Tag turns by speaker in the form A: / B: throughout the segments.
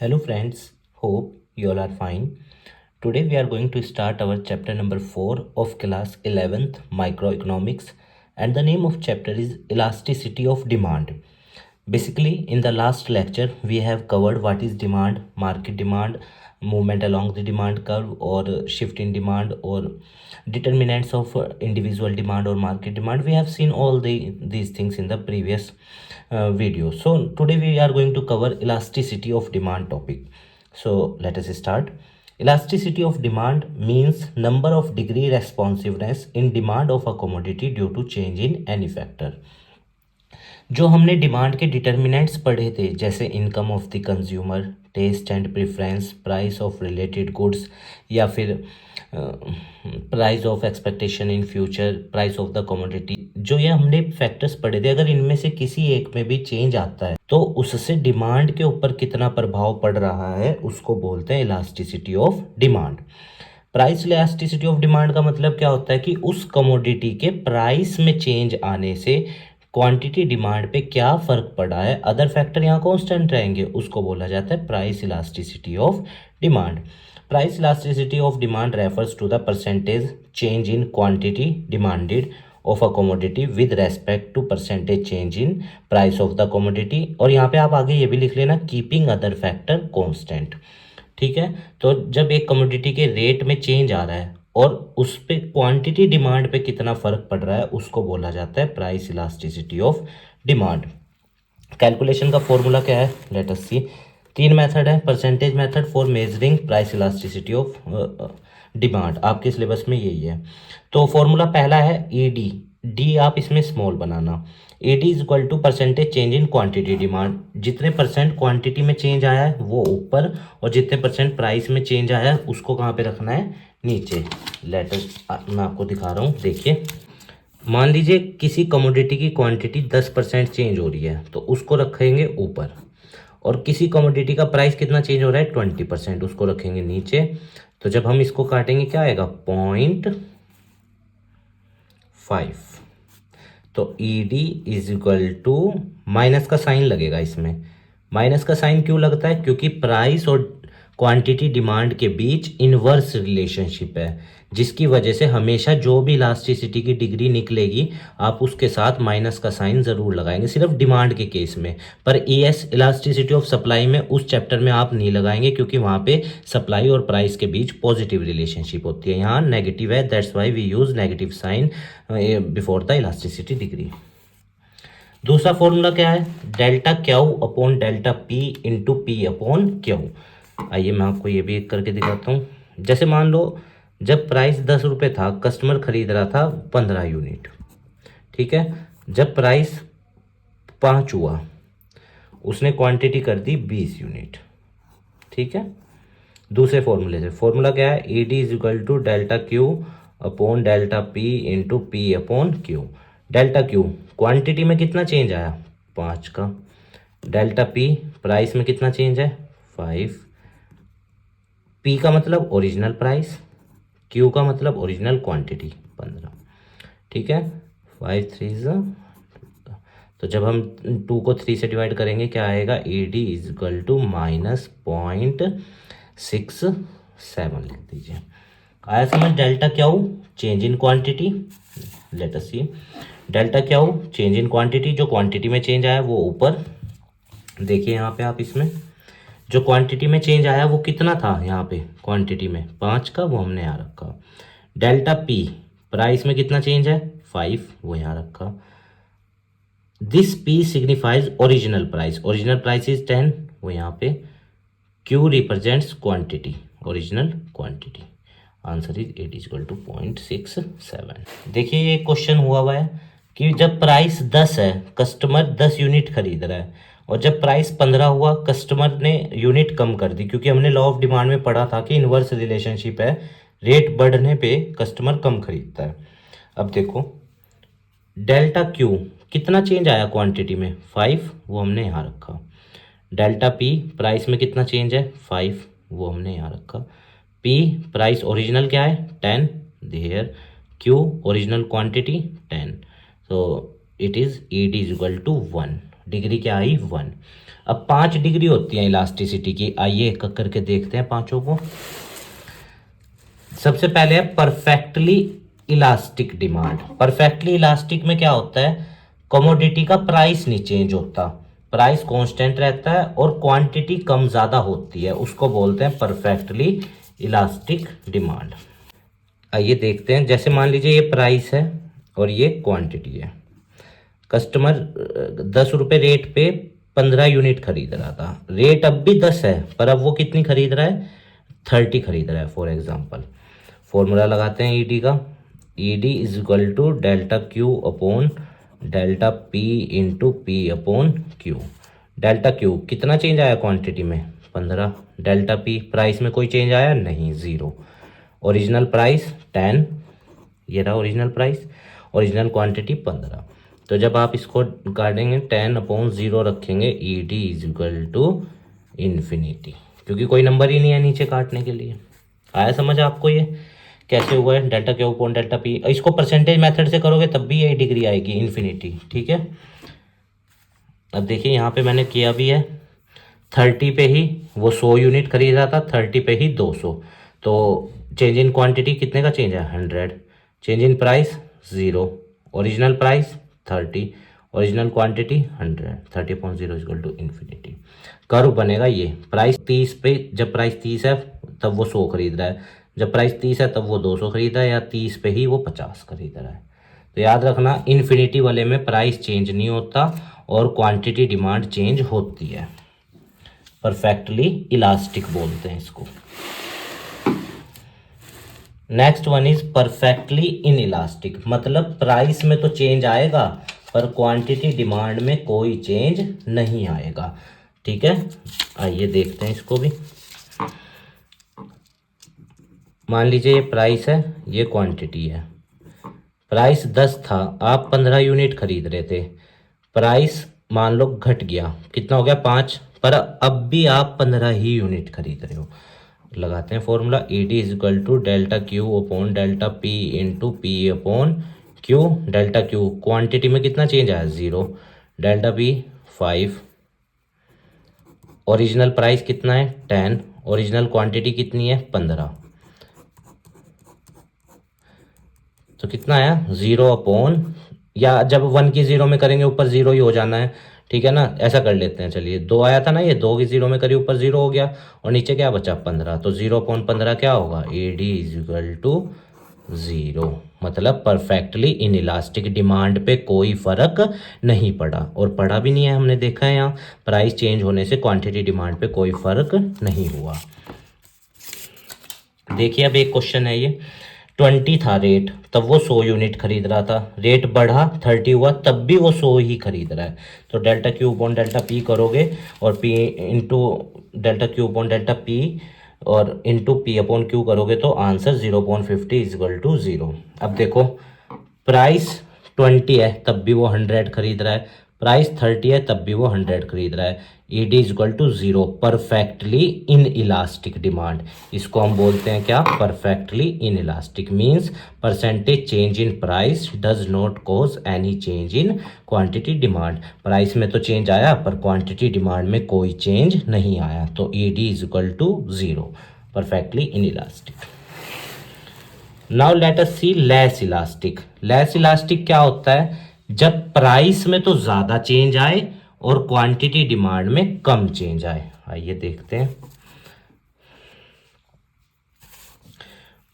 A: Hello friends, hope you all are fine. Today we are going to start our chapter number 4 of class 11th microeconomics, and the name of chapter is elasticity of demand. Basically, in the last lecture we have covered what is demand, market demand, movement along the demand curve, or shift in demand, or determinants of individual demand or market demand. We have seen all these things in the previous video. So today we are going to cover elasticity of demand topic. So let us start. Elasticity of demand means number of degree responsiveness in demand of a commodity due to change in any factor. जो हमने demand के determinants पढ़े थे, जैसे income of the consumer, taste and preference, price of related goods, या फिर price of expectation in future, price of the commodity, जो ये हमने फैक्टर्स पढ़े थे, अगर इनमें से किसी एक में भी चेंज आता है तो उससे डिमांड के ऊपर कितना प्रभाव पड़ रहा है उसको बोलते हैं elasticity of demand. Price elasticity of demand का मतलब क्या होता है कि उस कमोडिटी के प्राइस में चेंज आने से क्वांटिटी डिमांड पे क्या फर्क पड़ा है, अदर फैक्टर यहाँ कांस्टेंट रहेंगे, उसको बोला जाता है price elasticity of demand. Price elasticity of demand refers to the percentage change in quantity demanded of a commodity with respect to percentage change in price of the commodity. और यहाँ पे आप आगे ये भी लिख लेना, कीपिंग अदर फैक्टर कांस्टेंट। ठीक है, तो जब एक कमोडिटी के रेट में चेंज आ रहा है और उस पे क्वांटिटी डिमांड पे कितना फर्क पड़ रहा है उसको बोला जाता है price elasticity of demand. Calculation का फॉर्मूला क्या है, लेट अस सी। तीन मेथड है, percentage method for measuring price elasticity of demand, आपके सिलेबस में यही है। तो फॉर्मूला पहला है ई डी, डी आप इसमें स्मॉल बनाना। E D is equal to percentage change in quantity demand, जितने परसेंट क्वांटिटी में चेंज आया है वो ऊपर, और जितने परसेंट प्राइस में चेंज आया है उसको कहाँ पे रखना है, नीचे। मैं आपको दिखा रहा हूँ, देखिए। मान लीजिए किसी कमोडिटी की क्वांटिटी 10% चेंज हो रही है तो उसको रखेंगे ऊपर, और किसी कमोडिटी का प्राइस कितना चेंज हो रहा है 20%, उसको रखेंगे नीचे। तो जब हम इसको काटेंगे क्या आएगा, 0.5। तो E D is equal to, minus का साइन लगेगा इसमें। माइनस का साइन क्यों लगता है, क्योंकि प्राइस और क्वांटिटी डिमांड के बीच इनवर्स रिलेशनशिप है, जिसकी वजह से हमेशा जो भी इलास्टिसिटी की डिग्री निकलेगी आप उसके साथ माइनस का साइन ज़रूर लगाएंगे, सिर्फ डिमांड के केस में। पर E S elasticity of supply में, उस चैप्टर में आप नहीं लगाएंगे, क्योंकि वहाँ पे सप्लाई और प्राइस के बीच पॉजिटिव रिलेशनशिप होती है, यहाँ नेगेटिव है। That's why we use negative sign before the elasticity degree. दूसरा फॉर्मूला क्या है, delta Q upon delta P into P upon Q. आइए मैं आपको ये भी करके दिखाता हूँ। जैसे मान लो जब प्राइस 10 रुपये था, कस्टमर खरीद रहा था 15 यूनिट, ठीक है। जब प्राइस 5 हुआ, उसने क्वांटिटी कर दी 20 यूनिट, ठीक है। दूसरे फॉर्मूले से, फॉर्मूला क्या है, E D is equal to delta Q upon delta P into P upon Q. Delta Q quantity में कितना चेंज आया, 5 का। डेल्टा पी प्राइस में कितना चेंज है, 5। पी का मतलब ओरिजिनल प्राइस, क्यू का मतलब ओरिजिनल क्वांटिटी 15, ठीक है। 5 3 तो जब हम 2 को 3 से डिवाइड करेंगे क्या आएगा, E D is equal to -0.67 लिख दीजिए। आया समझ। डेल्टा क्या हो, change in quantity. Let us see, delta क्या हो, चेंज इन क्वांटिटी, जो क्वांटिटी में चेंज आया वो ऊपर। देखिए यहाँ पे आप, इसमें जो क्वांटिटी में चेंज आया वो कितना था, यहाँ पे क्वांटिटी में 5 का, वो हमने यहाँ रखा। डेल्टा पी प्राइस में कितना चेंज है, 5, वो यहाँ रखा। This P signifies original price, original price is 10, वो यहाँ पे। Q represents quantity, original quantity. Answer is 8 = 0.67। देखिए ये क्वेश्चन हुआ है कि जब प्राइस 10 है, कस्टमर 10 यूनिट खरीद रहा है, और जब प्राइस 15 हुआ कस्टमर ने यूनिट कम कर दी, क्योंकि हमने लॉ ऑफ डिमांड में पढ़ा था कि इनवर्स रिलेशनशिप है, रेट बढ़ने पे कस्टमर कम खरीदता है। अब देखो डेल्टा क्यू कितना चेंज आया क्वांटिटी में, 5, वो हमने यहाँ रखा। डेल्टा पी प्राइस में कितना चेंज है, 5, वो हमने यहाँ रखा। पी प्राइस ओरिजिनल क्या है, 10, देयर। क्यू ओरिजिनल क्वांटिटी 10, तो it is E D is equal to 1। Degree क्या आई, 1। अब 5 डिग्री होती है इलास्टिसिटी की। आइए एक एक करके देखते हैं पांचों को। सबसे पहले है perfectly elastic demand. Perfectly elastic में क्या होता है, कमोडिटी का प्राइस नहीं चेंज होता, प्राइस कांस्टेंट रहता है और क्वांटिटी कम ज़्यादा होती है, उसको बोलते हैं परफेक्टली इलास्टिक डिमांड। आइए देखते हैं, जैसे मान लीजिए ये प्राइस है और ये क्वांटिटी है। कस्टमर 10 रुपये रेट पे 15 यूनिट खरीद रहा था, रेट अब भी 10 है पर अब वो कितनी खरीद रहा है, 30 खरीद रहा है फॉर एग्जाम्पल। फॉर्मूला लगाते हैं ईडी का, ED is equal to delta Q upon delta P into P upon Q. Delta Q कितना चेंज आया क्वांटिटी में, 15। डेल्टा पी प्राइस में कोई चेंज आया नहीं, 0। ओरिजिनल प्राइस 10, ये रहा ओरिजिनल प्राइस, ओरिजिनल क्वांटिटी 15। तो जब आप इसको काटेंगे 10/0 रखेंगे, E D is equal to infinity, क्योंकि कोई नंबर ही नहीं है नीचे काटने के लिए। आया समझ आपको ये कैसे हुआ है, delta Q upon delta P. इसको परसेंटेज मेथड से करोगे तब भी यही डिग्री आएगी, इन्फिनिटी, ठीक है। अब देखिए यहाँ पे मैंने किया भी है, 30 पे ही वो 100 यूनिट खरीद रहा था, 30 पे ही 200, तो चेंज इन क्वांटिटी कितने का चेंज है, 100। Change in price 0, original price 30, original quantity 100, 30/0 equal to infinity. Curve बनेगा ये, प्राइस 30 पे, जब प्राइस 30 है तब वो 100 खरीद रहा है, जब प्राइस 30 है तब वो 200 खरीद रहा है, या 30 पे ही वो 50 खरीद रहा है। तो याद रखना, इन्फिनिटी वाले में प्राइस चेंज नहीं होता और क्वांटिटी डिमांड चेंज होती है। परफेक्टली इलास्टिक बोलते हैं इसको। Next one is perfectly in elastic, मतलब प्राइस में तो चेंज आएगा पर क्वांटिटी डिमांड में कोई चेंज नहीं आएगा, ठीक है। आइए देखते हैं इसको भी। मान लीजिए ये प्राइस है, ये क्वांटिटी है। प्राइस 10 था, आप 15 यूनिट खरीद रहे थे, प्राइस मान लो घट गया, कितना हो गया 5, पर अब भी आप 15 ही यूनिट खरीद रहे हो। लगाते हैं formula, E D is equal to delta Q upon delta P into P upon Q. Delta Q quantity में कितना चेंज आया, 0, डेल्टा पी 5, ओरिजिनल प्राइस कितना है 10, ओरिजिनल क्वांटिटी कितनी है 15, तो कितना आया 0 अपॉन, या जब 1 की 0 में करेंगे ऊपर 0 ही हो जाना है, ठीक है ना। ऐसा कर लेते हैं, चलिए 2 आया था ना, ये 2 की 0 में करी ऊपर 0 हो गया और नीचे क्या बचा 15, तो 0/15 क्या होगा, E D is equal to 0। मतलब परफेक्टली इन इलास्टिक डिमांड पे कोई फर्क नहीं पड़ा, और पड़ा भी नहीं है, हमने देखा है यहाँ प्राइस चेंज होने से क्वांटिटी डिमांड पे कोई फर्क नहीं हुआ। देखिए अब एक क्वेश्चन है, ये 20 था रेट, तब वो 100 यूनिट खरीद रहा था, रेट बढ़ा 30 हुआ तब भी वो 100 ही खरीद रहा है। तो delta Q upon delta P करोगे और P into delta Q upon delta P और इंटू पी अपॉन क्यू करोगे तो आंसर 0.50 इज इक्वल टू 0। अब देखो प्राइस 20 है तब भी वो 100 खरीद रहा है, प्राइस 30 है तब भी वो 100 खरीद रहा है, E D is equal to 0, perfectly inelastic demand. इसको हम बोलते हैं क्या, perfectly inelastic means percentage change in price does not cause any change in quantity demand. Price में तो चेंज आया पर क्वांटिटी डिमांड में कोई चेंज नहीं आया, तो E D is equal to 0, perfectly inelastic. Now let us see less elastic. Less elastic क्या होता है, जब प्राइस में तो ज्यादा चेंज आए और क्वांटिटी डिमांड में कम चेंज आए। आइए देखते हैं,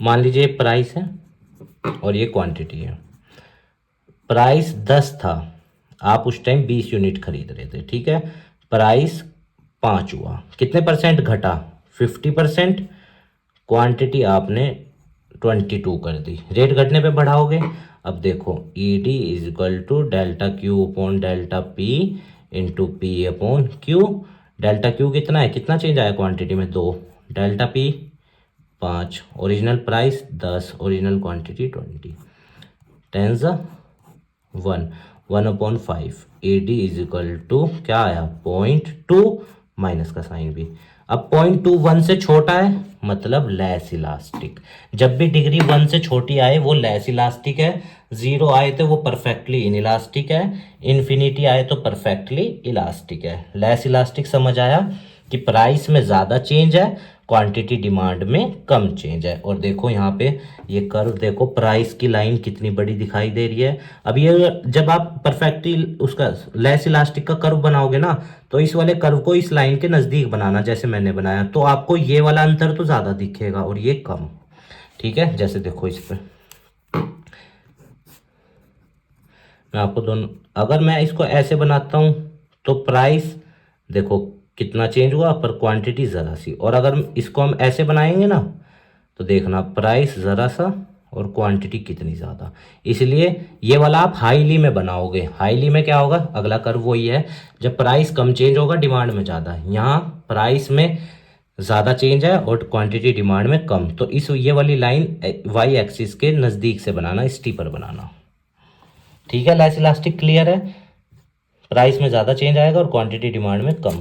A: मान लीजिए प्राइस है और ये क्वांटिटी है। प्राइस 10 था, आप उस टाइम 20 यूनिट खरीद रहे थे, ठीक है। प्राइस 5 हुआ, कितने परसेंट घटा, 50%। क्वांटिटी आपने 22 कर दी, रेट घटने पे बढ़ाओगे। अब देखो E D is equal to delta Q upon delta P into P upon Q. Delta Q कितना है, कितना चेंज आया क्वांटिटी में 2, delta P 5, original price 10, original quantity 20, 10 1, 1/5, A D is equal to क्या आया 0.2, माइनस का साइन भी। अब पॉइंट 2 1 से छोटा है मतलब लेस इलास्टिक। जब भी डिग्री 1 से छोटी आए वो लेस इलास्टिक है, 0 आए तो वो परफेक्टली इन इलास्टिक है, इन्फिनिटी आए तो परफेक्टली इलास्टिक है। लेस इलास्टिक समझ आया कि प्राइस में ज़्यादा चेंज है, क्वांटिटी डिमांड में कम चेंज है। और देखो यहाँ पे ये कर्व देखो, प्राइस की लाइन कितनी बड़ी दिखाई दे रही है। अब ये जब आप परफेक्टली उसका लेस इलास्टिक का कर्व बनाओगे ना, तो इस वाले कर्व को इस लाइन के नज़दीक बनाना जैसे मैंने बनाया, तो आपको ये वाला अंतर तो ज़्यादा दिखेगा और ये कम। ठीक है, जैसे देखो इस पर मैं आपको दोनों, अगर मैं इसको ऐसे बनाता हूँ तो प्राइस देखो कितना चेंज हुआ पर क्वांटिटी ज़रा सी, और अगर इसको हम ऐसे बनाएंगे ना तो देखना प्राइस ज़रा सा और क्वांटिटी कितनी ज़्यादा। इसलिए ये वाला आप हाईली में बनाओगे। हाईली में क्या होगा, अगला कर्व वही है, जब प्राइस कम चेंज होगा डिमांड में ज़्यादा। यहाँ प्राइस में ज़्यादा चेंज है और क्वांटिटी डिमांड में कम, तो इस ये वाली लाइन वाई एक्सिस के नज़दीक से बनाना, स्टीपर बनाना। ठीक है, लेस इलास्टिक क्लियर है, प्राइस में ज़्यादा चेंज आएगा और क्वांटिटी डिमांड में कम।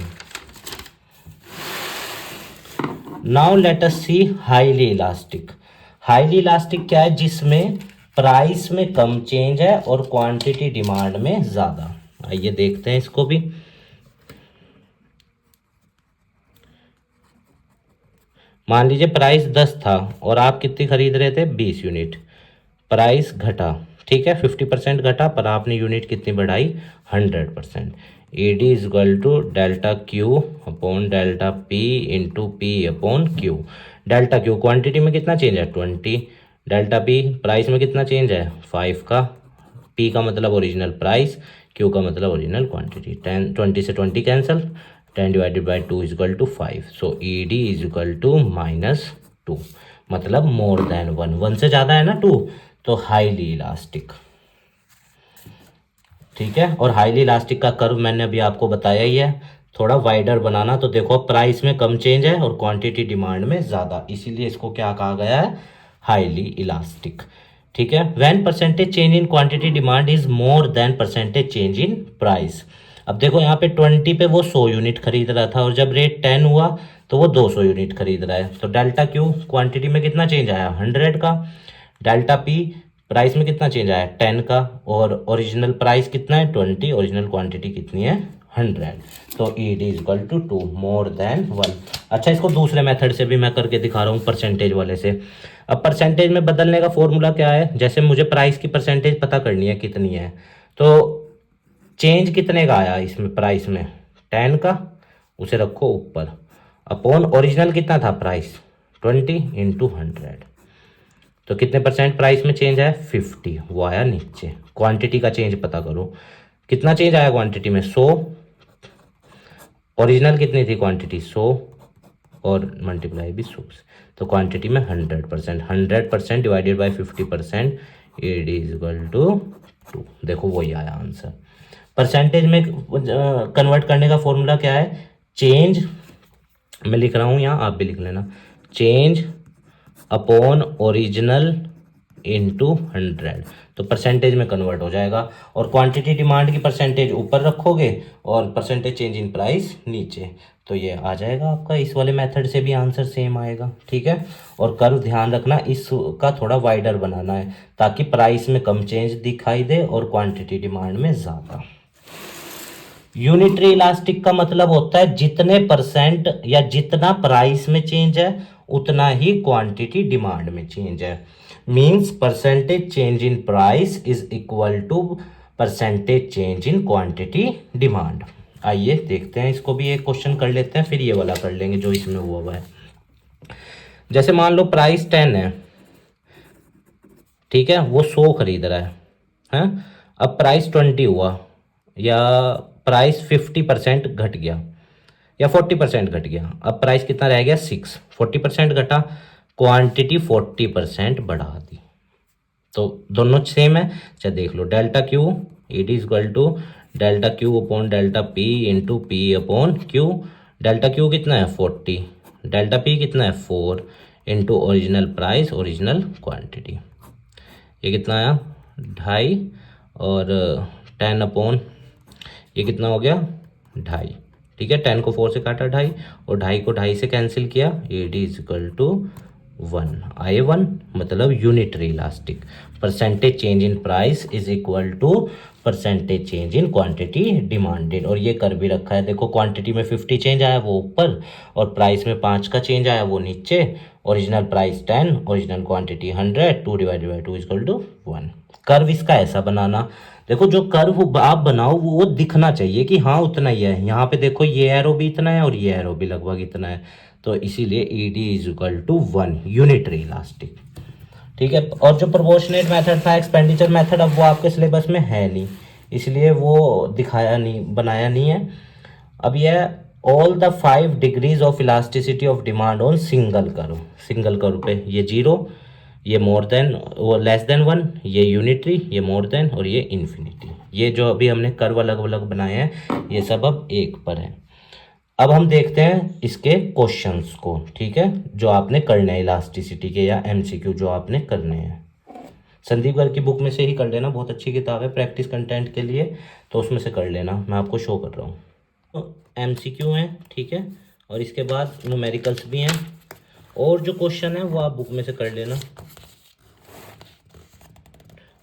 A: नाउ लेट अस सी हाईली इलास्टिक। हाईली इलास्टिक क्या है, जिसमें प्राइस में कम चेंज है और क्वांटिटी डिमांड में ज़्यादा। आइए देखते हैं इसको भी। मान लीजिए प्राइस 10 था और आप कितनी खरीद रहे थे, 20 यूनिट। प्राइस घटा, ठीक है, 50% घटा, पर आपने यूनिट कितनी बढ़ाई, 100%। E D is equal to delta Q upon delta P into P upon Q. Delta Q quantity में कितना चेंज है, 20। डेल्टा पी प्राइस में कितना चेंज है, 5 का। पी का मतलब ओरिजिनल प्राइस, क्यू का मतलब ओरिजिनल क्वांटिटी। 20 से 20 cancel, 10 divided by 2 is equal to 5। So E D is equal to -2, मतलब मोर देन 1। 1 से ज़्यादा है ना 2, तो हाईली इलास्टिक। ठीक है, और हाईली इलास्टिक का कर्व मैंने अभी आपको बताया ही है। थोड़ा वाइडर बनाना, तो देखो प्राइस में कम चेंज है और क्वांटिटी डिमांड में ज़्यादा, इसीलिए इसको क्या कहा गया है, हाईली इलास्टिक। ठीक है, when percentage change in quantity demand is more than percentage change in price. अब देखो यहाँ पे 20 पे वो 100 यूनिट खरीद रहा था और जब रेट 10 हुआ तो वो 200 यूनिट खरीद रहा है। तो डेल्टा क्यू क्वांटिटी में कितना चेंज आया, 100 का। डेल्टा पी प्राइस में कितना चेंज आया, 10 का। और ओरिजिनल प्राइस कितना है, 20। ओरिजिनल क्वांटिटी कितनी है, 100। तो E D is equal to 2, more than 1। अच्छा, इसको दूसरे मेथड से भी मैं करके दिखा रहा हूँ, परसेंटेज वाले से। अब परसेंटेज में बदलने का फॉर्मूला क्या है, जैसे मुझे प्राइस की परसेंटेज पता करनी है कितनी है, तो चेंज कितने का आया इसमें, प्राइस में 10 का, उसे रखो ऊपर, अपॉन ओरिजिनल कितना था प्राइस, 20 इंटू 100। तो कितने परसेंट प्राइस में चेंज आया, 50, वो आया नीचे। क्वांटिटी का चेंज पता करो, कितना चेंज आया क्वांटिटी में, 100। ओरिजिनल कितनी थी क्वांटिटी, 100 और मल्टीप्लाई भी 100 से, तो क्वांटिटी में 100%। 100% divided by 50%, A D is equal to 2। देखो वही आया आंसर। परसेंटेज में कन्वर्ट करने का फॉर्मूला क्या है, चेंज, मैं लिख रहा हूँ यहाँ, आप भी लिख लेना, चेंज अपॉन ओरिजिनल इंटू 100, तो परसेंटेज में कन्वर्ट हो जाएगा। और क्वांटिटी डिमांड की परसेंटेज ऊपर रखोगे और परसेंटेज चेंज इन प्राइस नीचे, तो ये आ जाएगा आपका। इस वाले मेथड से भी आंसर सेम आएगा। ठीक है, और कर्व ध्यान रखना इसका थोड़ा वाइडर बनाना है ताकि प्राइस में कम चेंज दिखाई दे और क्वांटिटी डिमांड में ज़्यादा। यूनिटरी इलास्टिक का मतलब होता है जितने परसेंट या जितना प्राइस में चेंज है उतना ही क्वांटिटी डिमांड में चेंज है। Means percentage change in price is equal to percentage change in quantity demand. आइए देखते हैं, इसको भी एक क्वेश्चन कर लेते हैं, फिर ये वाला कर लेंगे जो इसमें हुआ है। जैसे मान लो प्राइस 10 है, ठीक है, वो 100 खरीद रहा है। अब प्राइस 20 हुआ या प्राइस 50% घट गया या 40% घट गया, अब प्राइस कितना रह गया, 6। 40% घटा, क्वांटिटी 40% बढ़ा दी, तो दोनों सेम है। अच्छा देख लो, delta Q it is equal to delta Q upon delta P into P upon Q. Delta Q कितना है, 40। डेल्टा पी कितना है, 4 into original price original quantity, ये कितना आया, 2.5 और 10 अपॉन ये कितना हो गया, 2.5। ठीक है, 10 को 4 से काटा 2.5 और 2.5 को 2.5 से कैंसिल किया, AD इज इक्वल टू 1। आए 1 मतलब unitary elastic. Percentage change in price is equal to percentage change in quantity demanded. और ये कर भी रखा है, देखो क्वांटिटी में 50 चेंज आया वो ऊपर और प्राइस में 5 का चेंज आया वो नीचे। Original price 10, original quantity 100, 2 divided by 2 equal to 1। Curve इसका ऐसा बनाना, देखो जो कर्व आप बनाओ वो दिखना चाहिए कि हाँ उतना ही है। यहाँ पे देखो ये एरो भी इतना है और ये एरो भी लगभग इतना है, तो इसीलिए ED is equal to 1 unitary elastic. ठीक है, और जो प्रोपोर्शनेट मेथड था एक्सपेंडिचर मेथड, अब वो आपके सिलेबस में है नहीं, इसलिए वो दिखाया नहीं, बनाया नहीं है। अब यह all the 5 degrees of elasticity of demand on single curve पे ये 0, ये मोर देन वो लेस देन 1, ये यूनिटरी, ये मोर देन और ये इन्फिनिटी। ये जो अभी हमने कर्व अलग अलग बनाए हैं ये सब अब एक पर है। अब हम देखते हैं इसके क्वेश्चंस को, ठीक है, जो आपने करने हैं इलास्टिसिटी के या MCQ जो आपने करने हैं। संदीप गर्ग की बुक में से ही कर लेना, बहुत अच्छी किताब है प्रैक्टिस कंटेंट के लिए, तो उसमें से कर लेना, मैं आपको शो कर रहा हूँ। तो MCQ हैं, ठीक है, और इसके बाद न्यूमेरिकल्स भी हैं, और जो क्वेश्चन है वो आप बुक में से कर लेना।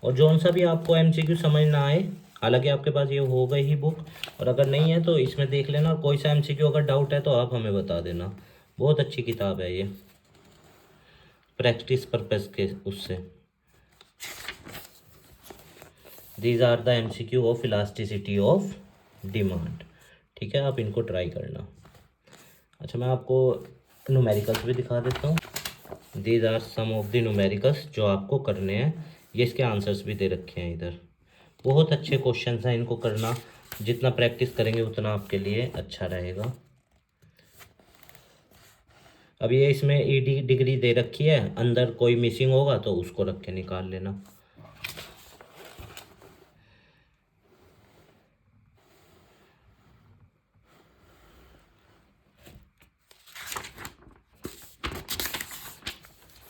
A: और जौन सा भी आपको MCQ समझ ना आए, हालांकि आपके पास ये हो गई ही बुक, और अगर नहीं है तो इसमें देख लेना, और कोई सा MCQ अगर डाउट है तो आप हमें बता देना। बहुत अच्छी किताब है ये प्रैक्टिस पर्पस के उससे। These are the MCQ of elasticity of demand, ठीक है, आप इनको ट्राई करना। अच्छा, मैं आपको न्यूमेरिकल्स भी दिखा देता हूँ। These are some of the numericals जो आपको करने हैं, ये इसके आंसर्स भी दे रखे हैं इधर। बहुत अच्छे क्वेश्चंस हैं, इनको करना, जितना प्रैक्टिस करेंगे उतना आपके लिए अच्छा रहेगा। अब ये इसमें ED डिग्री दे रखी है, अंदर कोई मिसिंग होगा तो उसको रख के निकाल लेना।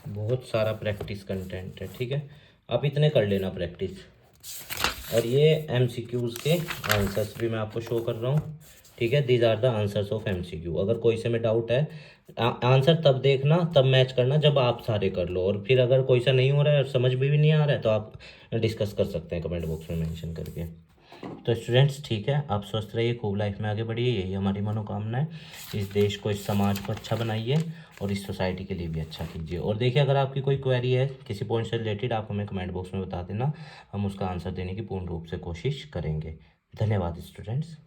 A: बहुत सारा प्रैक्टिस कंटेंट है, ठीक है, आप इतने कर लेना प्रैक्टिस। और ये MCQs के आंसर्स भी मैं आपको शो कर रहा हूँ, ठीक है, these are the answers of MCQ। अगर कोई से में डाउट है, आंसर तब देखना, तब मैच करना जब आप सारे कर लो, और फिर अगर कोई सा नहीं हो रहा है और समझ भी नहीं आ रहा है तो आप डिस्कस कर सकते हैं कमेंट बॉक्स में मेंशन करके। तो स्टूडेंट्स, ठीक है, आप स्वस्थ रहिए, खूब लाइफ में आगे बढ़िए, यही हमारी मनोकामना है। इस देश को, इस समाज को अच्छा बनाइए और इस सोसाइटी के लिए भी अच्छा कीजिए। और देखिए, अगर आपकी कोई क्वेरी है किसी पॉइंट से रिलेटेड, आप हमें कमेंट बॉक्स में बता देना, हम उसका आंसर देने की पूर्ण रूप से कोशिश करेंगे। धन्यवाद स्टूडेंट्स।